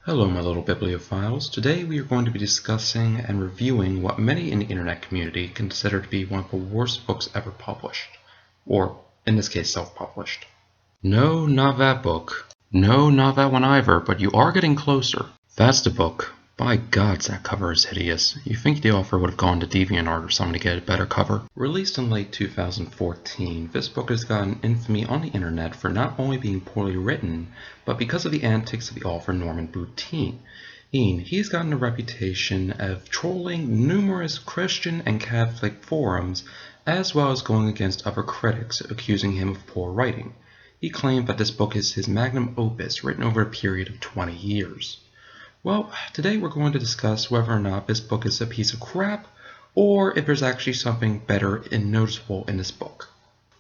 Hello my little bibliophiles. Today we are going to be discussing and reviewing what many in the internet community consider to be one of the worst books ever published. Or, in this case, self-published. No, not that book. No, not that one either, but you are getting closer. That's the book. By gods, that cover is hideous. You think the author would have gone to DeviantArt or something to get a better cover? Released in late 2014, this book has gotten infamy on the internet for not only being poorly written, but because of the antics of the author Norman Boutin. He's gotten a reputation of trolling numerous Christian and Catholic forums, as well as going against other critics, accusing him of poor writing. He claimed that this book is his magnum opus written over a period of 20 years. Well, today we're going to discuss whether or not this book is a piece of crap, or if there's actually something better and noticeable in this book.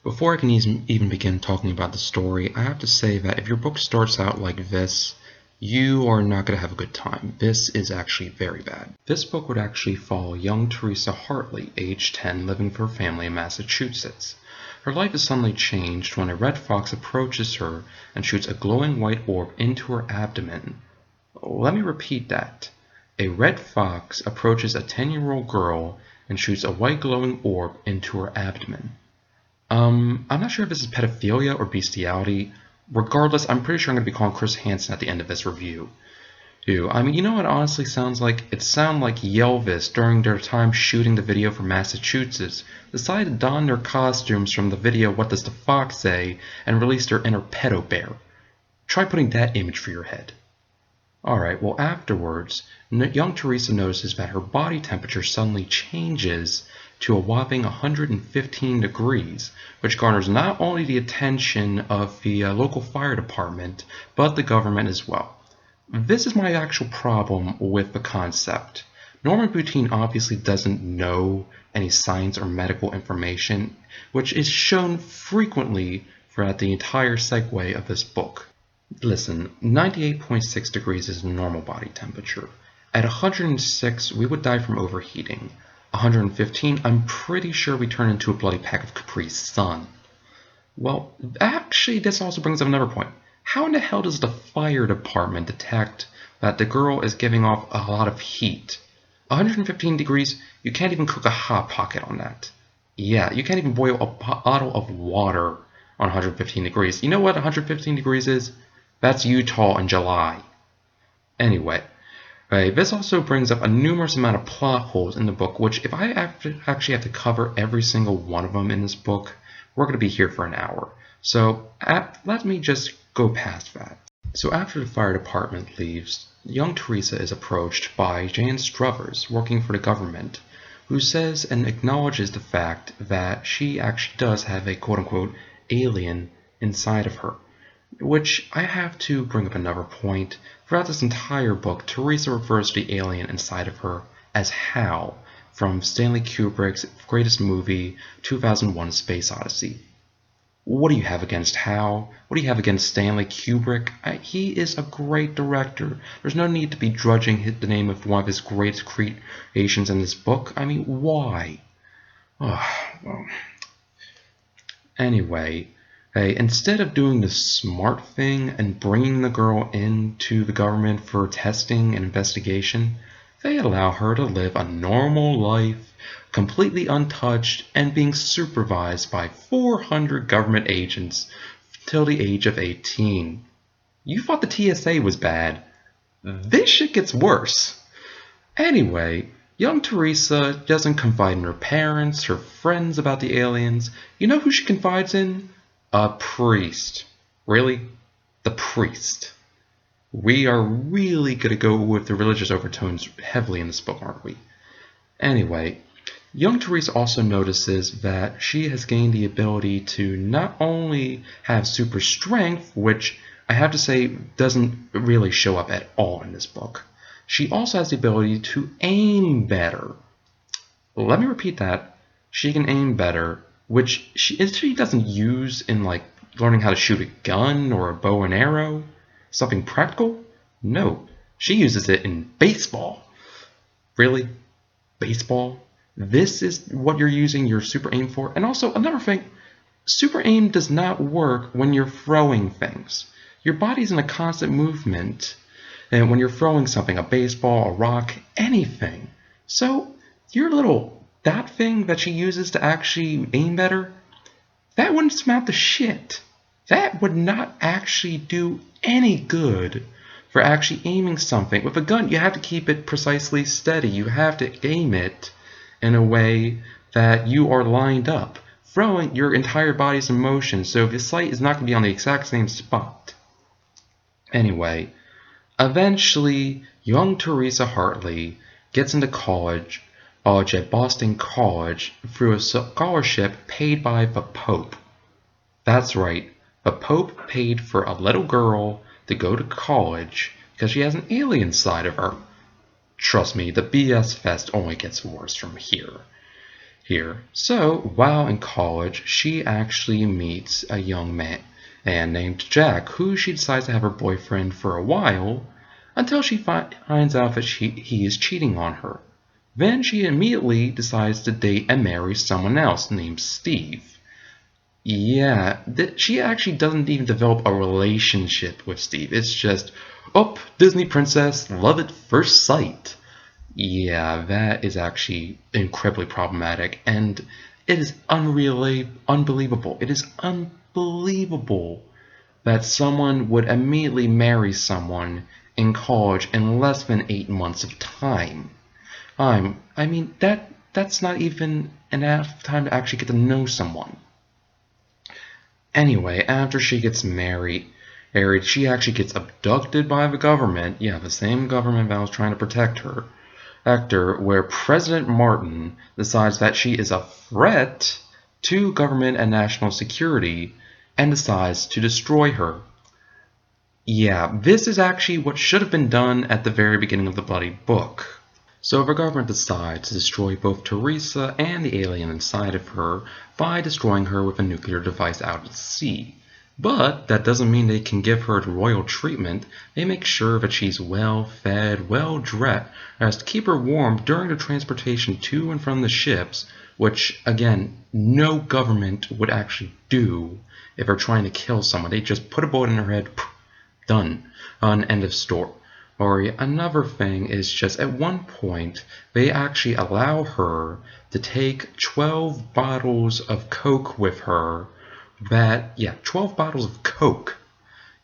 Before I can even begin talking about the story, I have to say that if your book starts out like this, you are not going to have a good time. This is actually very bad. This book would actually follow young Theresa Hartley, age 10, living with her family in Massachusetts. Her life is suddenly changed when a red fox approaches her and shoots a glowing white orb into her abdomen. Let me repeat that. A red fox approaches a 10-year-old girl and shoots a white glowing orb into her abdomen. I'm not sure if this is pedophilia or bestiality. Regardless, I'm pretty sure I'm going to be calling Chris Hansen at the end of this review. I mean, you know what it honestly sounds like? It sounds like Yelvis, during their time shooting the video for Massachusetts, decided to don their costumes from the video What Does the Fox Say and release their inner pedo bear. Try putting that image for your head. Alright, well afterwards, young Theresa notices that her body temperature suddenly changes to a whopping 115 degrees, which garners not only the attention of the local fire department, but the government as well. This is my actual problem with the concept. Norman Boutin obviously doesn't know any science or medical information, which is shown frequently throughout the entire segue of this book. Listen, 98.6 degrees is normal body temperature. At 106, we would die from overheating. 115, I'm pretty sure we turn into a bloody pack of Capri Sun. Well, actually, this also brings up another point. How in the hell does the fire department detect that the girl is giving off a lot of heat? 115 degrees, you can't even cook a Hot Pocket on that. Yeah, you can't even boil a bottle of water on 115 degrees. You know what 115 degrees is? That's Utah in July. Anyway, this also brings up a numerous amount of plot holes in the book, which if I actually have to cover every single one of them in this book, we're going to be here for an hour. So let me just go past that. So after the fire department leaves, young Theresa is approached by Jan Struthers, working for the government, who says and acknowledges the fact that she actually does have a quote-unquote alien inside of her. Which I have to bring up another point. Throughout this entire book, Theresa refers to the alien inside of her as Hal from Stanley Kubrick's greatest movie, 2001: Space Odyssey. What do you have against Hal? What do you have against Stanley Kubrick? He is a great director. There's no need to be drudging the name of one of his greatest creations in this book. I mean, why? Oh, well. Anyway, instead of doing the smart thing and bringing the girl into the government for testing and investigation, they allow her to live a normal life, completely untouched and being supervised by 400 government agents till the age of 18. You thought the TSA was bad. This shit gets worse. Anyway, young Theresa doesn't confide in her parents, her friends about the aliens. You know who she confides in? A priest. Really? The priest. We are really going to go with the religious overtones heavily in this book, aren't we? Anyway, young Theresa also notices that she has gained the ability to not only have super strength, which I have to say doesn't really show up at all in this book. She also has the ability to aim better. Let me repeat that. She can aim better, which she doesn't use in like learning how to shoot a gun or a bow and arrow. Something practical? No, she uses it in baseball. Really? Baseball? This is what you're using your super aim for? And also, another thing, super aim does not work when you're throwing things. Your body's in a constant movement. And when you're throwing something, a baseball, a rock, anything. So that thing that she uses to actually aim better, that wouldn't amount to shit. That would not actually do any good for actually aiming something. With a gun, you have to keep it precisely steady. You have to aim it in a way that you are lined up, throwing your entire body's in motion, so the sight is not going to be on the exact same spot. Anyway, eventually, young Theresa Hartley gets into college at Boston College through a scholarship paid by the Pope. That's right, the Pope paid for a little girl to go to college because she has an alien side of her. Trust me, the BS fest only gets worse from here. So, while in college, she actually meets a young man named Jack, who she decides to have her boyfriend for a while, until she finds out that he is cheating on her. Then she immediately decides to date and marry someone else named Steve. Yeah, she actually doesn't even develop a relationship with Steve. It's just, Disney princess, love at first sight. Yeah, that is actually incredibly problematic, and it is unbelievable. It is unbelievable that someone would immediately marry someone in college in less than 8 months of time. That's not even enough time to actually get to know someone. Anyway, after she gets married, she actually gets abducted by the government. Yeah, the same government that was trying to protect her. Where President Martin decides that she is a threat to government and national security and decides to destroy her. Yeah, this is actually what should have been done at the very beginning of the bloody book. So the government decides to destroy both Theresa and the alien inside of her by destroying her with a nuclear device out at sea. But that doesn't mean they can give her royal treatment. They make sure that she's well fed, well dressed, as to keep her warm during the transportation to and from the ships, which, again, no government would actually do if they're trying to kill someone. They just put a bullet in her head, done, end of story. Or another thing is just at one point, they actually allow her to take 12 bottles of Coke with her. 12 bottles of Coke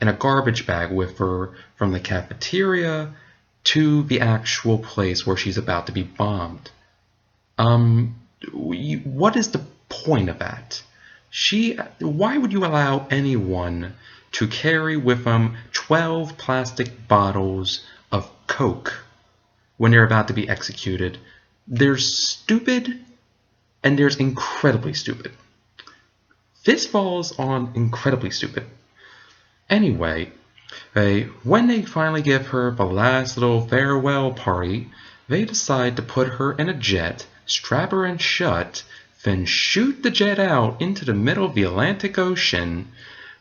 in a garbage bag with her from the cafeteria to the actual place where she's about to be bombed. What is the point of that? Why would you allow anyone to carry with them 12 plastic bottles of Coke when they're about to be executed? There's stupid and there's incredibly stupid. This falls on incredibly stupid. Anyway, when they finally give her the last little farewell party, they decide to put her in a jet, strap her in shut, then shoot the jet out into the middle of the Atlantic Ocean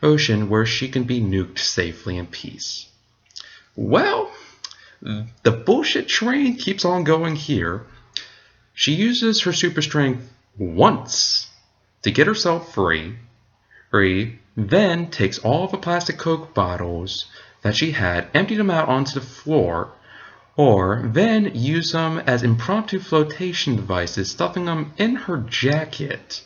where she can be nuked safely in peace. Well, the bullshit train keeps on going here. She uses her super strength once to get herself free, then takes all the plastic Coke bottles that she had, emptied them out onto the floor, or then use them as impromptu flotation devices, stuffing them in her jacket,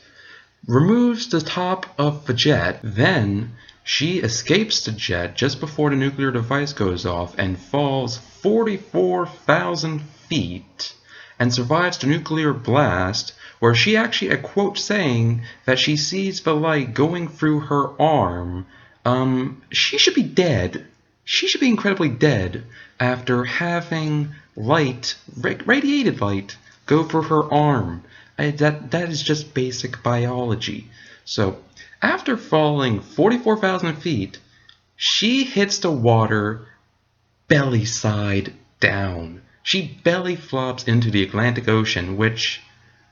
removes the top of the jet, then she escapes the jet just before the nuclear device goes off and falls 44,000 feet and survives the nuclear blast, where she actually a quote saying that she sees the light going through her arm. She should be dead. She should be incredibly dead after having radiated light, go through her arm. That is just basic biology. So, after falling 44,000 feet, she hits the water belly side down. She belly flops into the Atlantic Ocean, which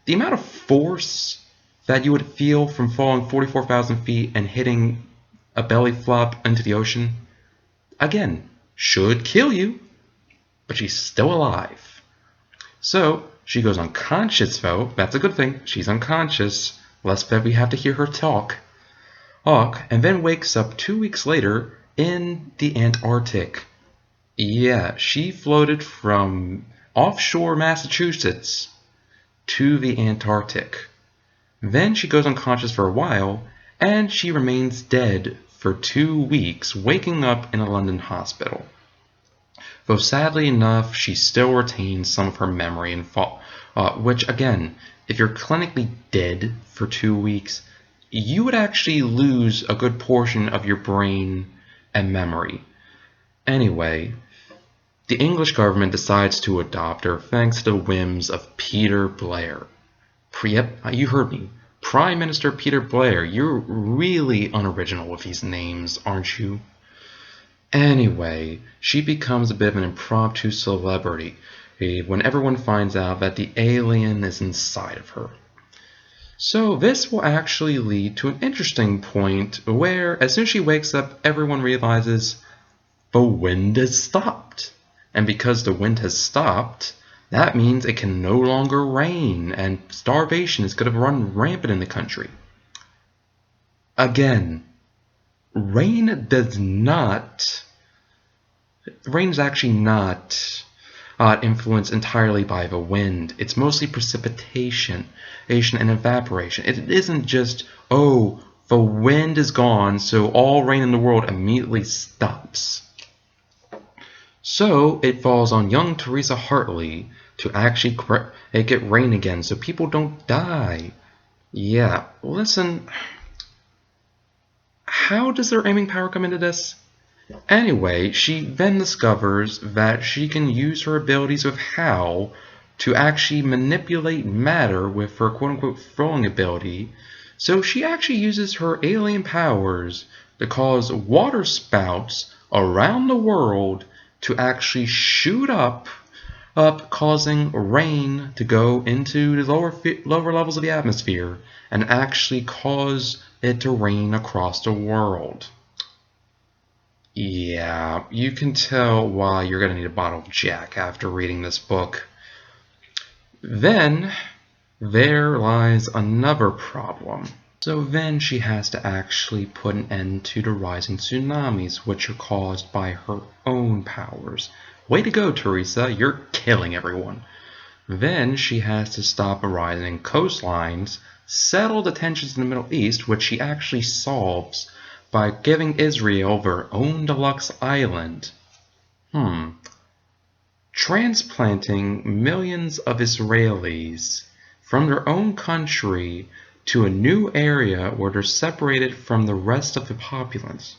the amount of force that you would feel from falling 44,000 feet and hitting a belly flop into the ocean, again, should kill you, but she's still alive. So, she goes unconscious though. That's a good thing. She's unconscious, less that we have to hear her talk, and then wakes up 2 weeks later in the Antarctic. Yeah, she floated from offshore Massachusetts to the Antarctic. Then she goes unconscious for a while, and she remains dead for 2 weeks, waking up in a London hospital. Though sadly enough, she still retains some of her memory and which again, if you're clinically dead for 2 weeks, you would actually lose a good portion of your brain and memory. Anyway, the English government decides to adopt her thanks to the whims of Peter Blair. Yep, you heard me. Prime Minister Peter Blair. You're really unoriginal with these names, aren't you? Anyway, she becomes a bit of an impromptu celebrity when everyone finds out that the alien is inside of her. So this will actually lead to an interesting point where as soon as she wakes up, everyone realizes the wind has stopped. And because the wind has stopped, that means it can no longer rain, and starvation is going to run rampant in the country. Again, rain is actually not influenced entirely by the wind. It's mostly precipitation and evaporation. It isn't just, oh, the wind is gone, so all rain in the world immediately stops. So it falls on young Theresa Hartley to actually make it rain again so people don't die. Yeah, listen, how does their aiming power come into this? Anyway, she then discovers that she can use her abilities with Hal to actually manipulate matter with her quote-unquote throwing ability. So she actually uses her alien powers to cause water spouts around the world to actually shoot up, causing rain to go into the lower levels of the atmosphere and actually cause it to rain across the world. Yeah, you can tell why you're going to need a bottle of Jack after reading this book. Then there lies another problem. So then she has to actually put an end to the rising tsunamis, which are caused by her own powers. Way to go, Theresa, you're killing everyone. Then she has to stop a rising coastlines, settle the tensions in the Middle East, which she actually solves by giving Israel their own deluxe island. Transplanting millions of Israelis from their own country to a new area where they're separated from the rest of the populace.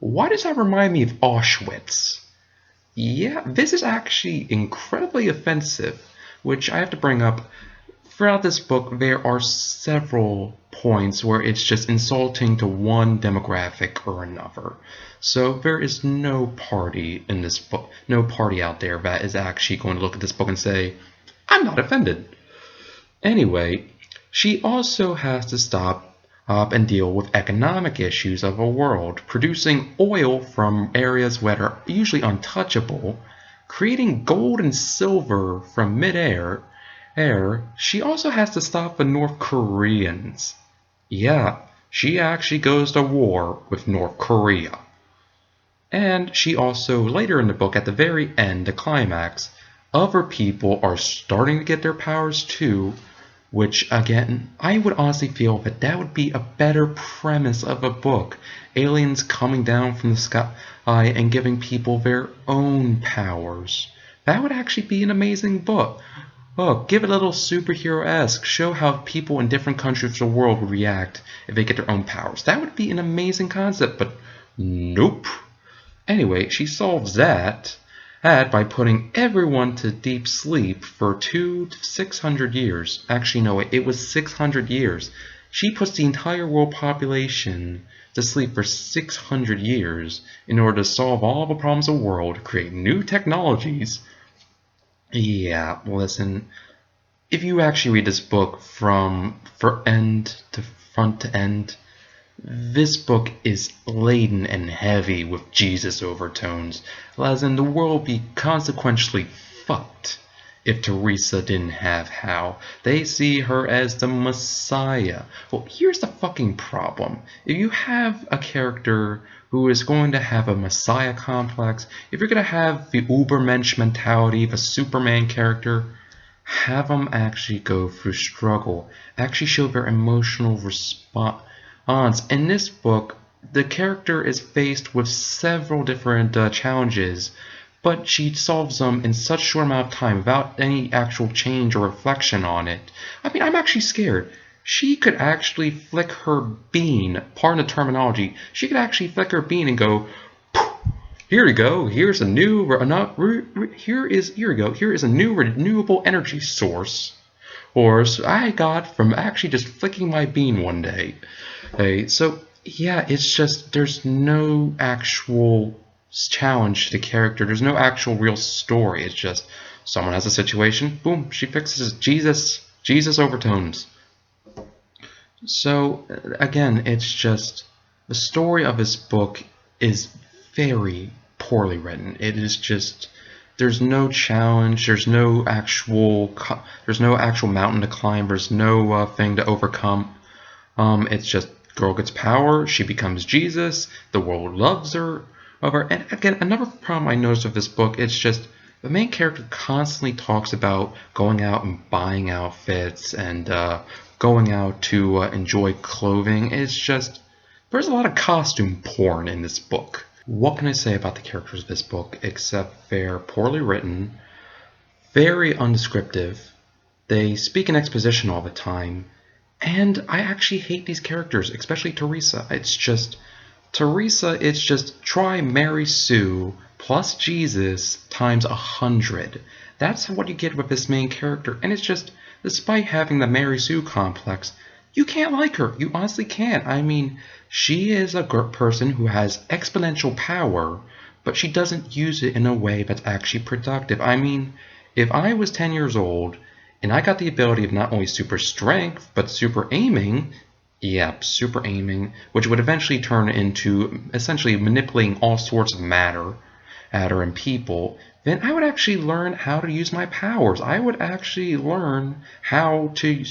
Why does that remind me of Auschwitz? Yeah, this is actually incredibly offensive, which I have to bring up. Throughout this book, there are several points where it's just insulting to one demographic or another. So there is no party in this book, no party out there that is actually going to look at this book and say, I'm not offended. Anyway, she also has to stop and deal with economic issues of the world, producing oil from areas that are usually untouchable, creating gold and silver from mid-air. She also has to stop the North Koreans. Yeah, she actually goes to war with North Korea. And she also, later in the book, at the very end, the climax, other people are starting to get their powers too, which, again, I would honestly feel that would be a better premise of a book. Aliens coming down from the sky and giving people their own powers. That would actually be an amazing book. Oh, give it a little superhero-esque. Show how people in different countries of the world would react if they get their own powers. That would be an amazing concept, but nope. Anyway, she solves that by putting everyone to deep sleep for 200 to 600 years. Actually, no, it was 600 years. She puts the entire world population to sleep for 600 years in order to solve all the problems of the world, create new technologies. Yeah, listen, if you actually read this book from end to front to end, this book is laden and heavy with Jesus overtones, as in the world be consequentially fucked if Theresa didn't have how. They see her as the Messiah. Well, here's the fucking problem. If you have a character who is going to have a Messiah complex, if you're going to have the Ubermensch mentality of a Superman character, have them actually go through struggle, actually show their emotional response. In this book, the character is faced with several different challenges, but she solves them in such a short amount of time without any actual change or reflection on it. I mean, I'm actually scared. She could actually flick her bean, pardon the terminology, she could actually flick her bean and go, here you go, here's a new, here is a new renewable energy source, or I got from actually just flicking my bean one day. Okay, so yeah, it's just, there's no actual challenge to the character. There's no actual real story. It's just someone has a situation, boom, she fixes Jesus overtones. So again, it's just the story of this book is very poorly written. It is just, there's no challenge, there's no actual mountain to climb, there's no thing to overcome. It's just girl gets power, she becomes Jesus, the world loves her. And again, another problem I noticed with this book, it's just the main character constantly talks about going out and buying outfits and going out to enjoy clothing. It's just, there's a lot of costume porn in this book. What can I say about the characters of this book except they're poorly written, very undescriptive, they speak in exposition all the time, and I actually hate these characters, especially Theresa. It's just try Mary Sue plus Jesus times 100. That's what you get with this main character, and it's just, despite having the Mary Sue complex, you can't like her. You honestly can't. I mean, she is a person who has exponential power, but she doesn't use it in a way that's actually productive. I mean, if I was 10 years old and I got the ability of not only super strength, but super aiming, super aiming, which would eventually turn into essentially manipulating all sorts of matter and people, then I would actually learn how to use my powers. I would actually learn how to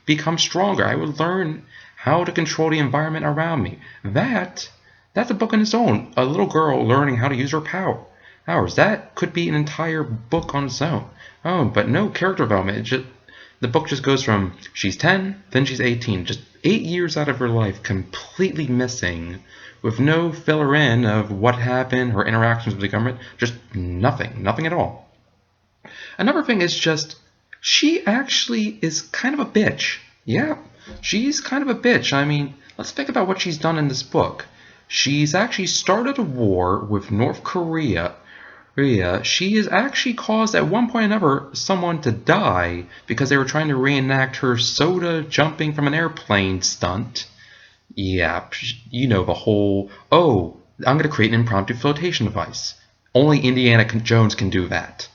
become stronger. I would learn how to control the environment around me. That's a book on its own. A little girl learning how to use her powers. That could be an entire book on its own. Oh, but no character development. The book just goes from she's 10, then she's 18, just 8 years out of her life completely missing, with no filler in of what happened, her interactions with the government, just nothing at all. Another thing is just, she actually is kind of a bitch. Yeah, she's kind of a bitch. I mean, let's think about what she's done in this book. She's actually started a war with North Korea. She has actually caused at one point or another someone to die because they were trying to reenact her soda jumping from an airplane stunt. Yeah, you know the whole, oh, I'm going to create an impromptu flotation device. Only Indiana Jones can do that.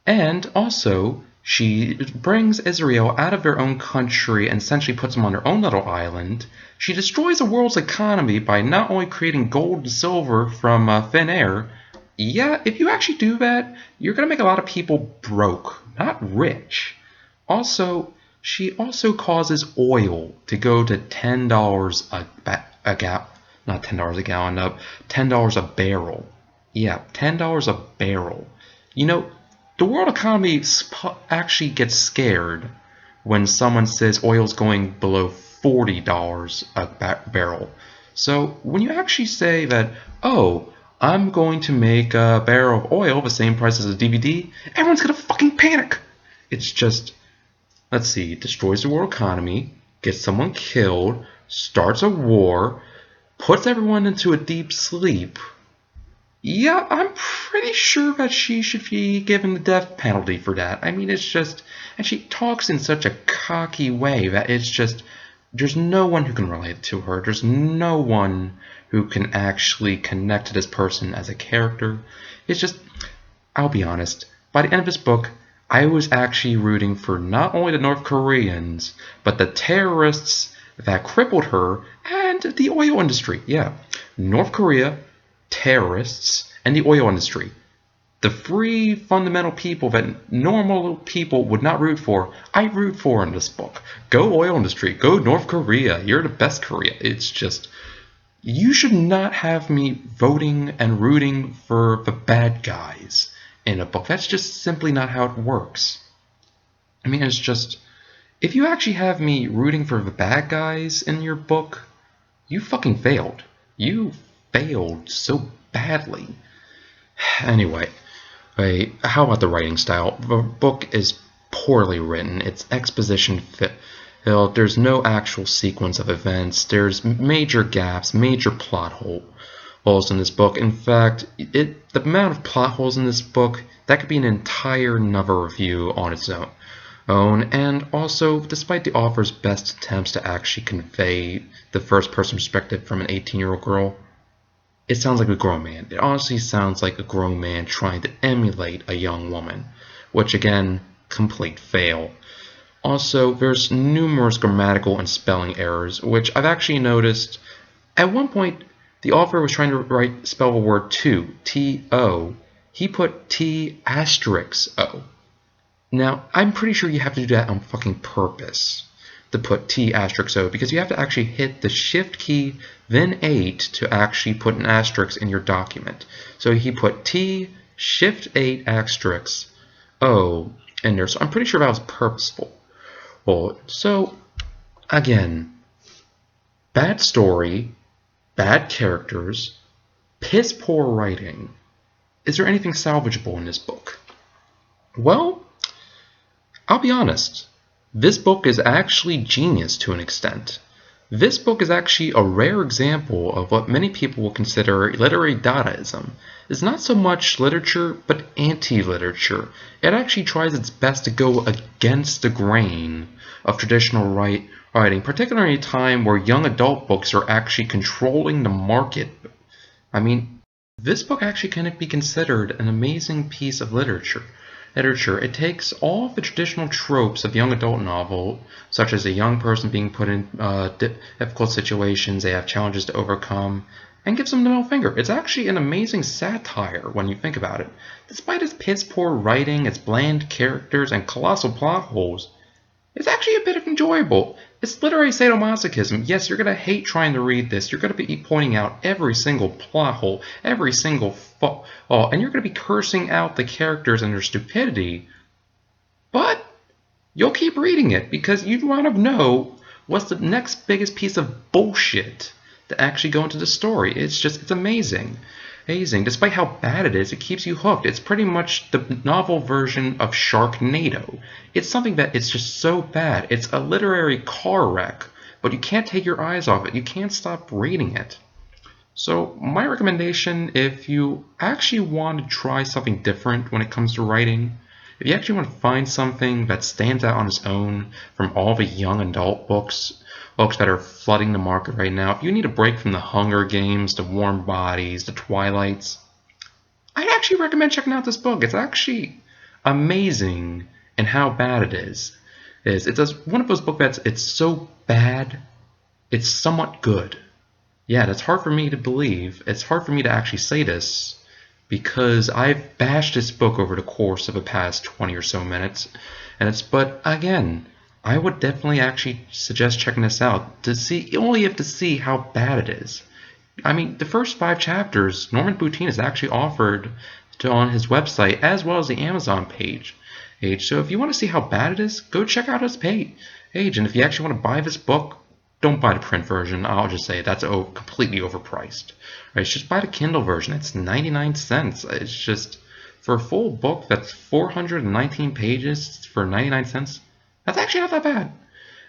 And also, she brings Israel out of their own country and essentially puts them on their own little island. She destroys the world's economy by not only creating gold and silver from thin air. Yeah, if you actually do that, you're going to make a lot of people broke, not rich. Also, she also causes oil to go to $10 a gallon, not $10 a gallon, $10 a barrel. Yeah, $10 a barrel. You know, the world economy actually gets scared when someone says oil's going below $40 a barrel. So when you actually say that, oh, I'm going to make a barrel of oil the same price as a DVD, everyone's going to fucking panic. It's just, let's see, destroys the world economy, gets someone killed, starts a war, puts everyone into a deep sleep. Yeah, I'm pretty sure that she should be given the death penalty for that. I mean, it's just, and she talks in such a cocky way that it's just, there's no one who can relate to her. There's no one who can actually connect to this person as a character. It's just, I'll be honest, by the end of this book, I was actually rooting for not only the North Koreans, but the terrorists that crippled her and the oil industry. Yeah, North Korea, terrorists, and the oil industry. The free, fundamental people that normal people would not root for, I root for in this book. Go oil industry, go North Korea, you're the best Korea. It's just, you should not have me voting and rooting for the bad guys in a book. That's just simply not how it works. I mean, it's just, if you actually have me rooting for the bad guys in your book, you fucking failed. You failed so badly. Anyway, how about the writing style? The book is poorly written. It's exposition filled. There's no actual sequence of events. There's major gaps, major plot holes in this book. In fact, the amount of plot holes in this book, that could be an entire another review on its own. And also, despite the author's best attempts to actually convey the first-person perspective from an 18-year-old girl, it sounds like a grown man. It honestly sounds like a grown man trying to emulate a young woman, which again, complete fail. Also, there's numerous grammatical and spelling errors, which I've actually noticed. At one point, the author was trying to spell the word to, T-O. He put T*O. Now, I'm pretty sure you have to do that on fucking purpose, to put T*O, because you have to actually hit the shift key, then 8 to actually put an asterisk in your document. So he put T, shift 8 asterisk O in there. So I'm pretty sure that was purposeful. Well, so again, bad story, bad characters, piss poor writing. Is there anything salvageable in this book? Well, I'll be honest. This book is actually genius to an extent. This book is actually a rare example of what many people will consider literary Dadaism. It's not so much literature, but anti-literature. It actually tries its best to go against the grain of traditional writing, particularly in a time where young adult books are actually controlling the market. I mean, this book actually can be considered an amazing piece of literature. It takes all the traditional tropes of young adult novel, such as a young person being put in difficult situations, they have challenges to overcome, and gives them the middle finger. It's actually an amazing satire when you think about it. Despite its piss-poor writing, its bland characters, and colossal plot holes, it's actually a bit of enjoyable. It's literary sadomasochism. Yes, you're going to hate trying to read this. You're going to be pointing out every single plot hole, every single and you're going to be cursing out the characters and their stupidity. But you'll keep reading it because you want to know what's the next biggest piece of bullshit to actually go into the story. It's amazing. Amazing. Despite how bad it is, it keeps you hooked. It's pretty much the novel version of Sharknado. It's something that it's just so bad. It's a literary car wreck, but you can't take your eyes off it. You can't stop reading it. So my recommendation, if you actually want to try something different when it comes to writing, if you actually want to find something that stands out on its own from all the young adult books that are flooding the market right now, if you need a break from the Hunger Games, the Warm Bodies, the Twilights, I'd actually recommend checking out this book. It's actually amazing in how bad it is. It's one of those books that's it's so bad, it's somewhat good. Yeah, that's hard for me to believe. It's hard for me to actually say this because I've bashed this book over the course of the past 20 or so minutes, but again, I would definitely actually suggest checking this out to see how bad it is. I mean, the first 5 chapters, Norman Boutin is actually offered on his website as well as the Amazon page. So if you want to see how bad it is, go check out his page. And if you actually want to buy this book, don't buy the print version. I'll just say that's completely overpriced. Right? Just buy the Kindle version. It's 99 cents. It's just, for a full book that's 419 pages for 99 cents, that's actually not that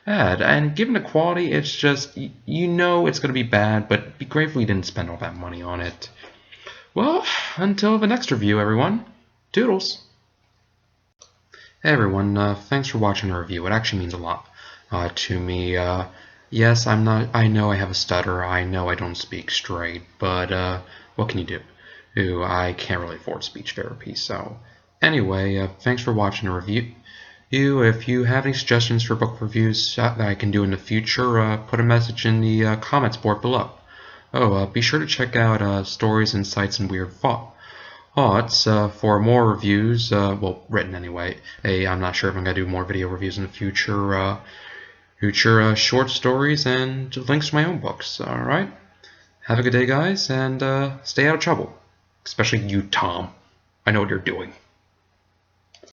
bad. And given the quality, it's just, you know it's going to be bad, but be grateful you didn't spend all that money on it. Well, until the next review, everyone. Toodles. Hey everyone, thanks for watching the review. It actually means a lot to me. Yes, I know I have a stutter. I know I don't speak straight, but what can you do? I can't really afford speech therapy. So anyway, thanks for watching the review. If you have any suggestions for book reviews that I can do in the future, put a message in the comments board below. Be sure to check out Stories, Insights, and Weird Thought. thoughts for more reviews, well, written anyway. I'm not sure if I'm going to do more video reviews in the future, short stories and links to my own books. Alright? Have a good day, guys, and stay out of trouble. Especially you, Tom. I know what you're doing.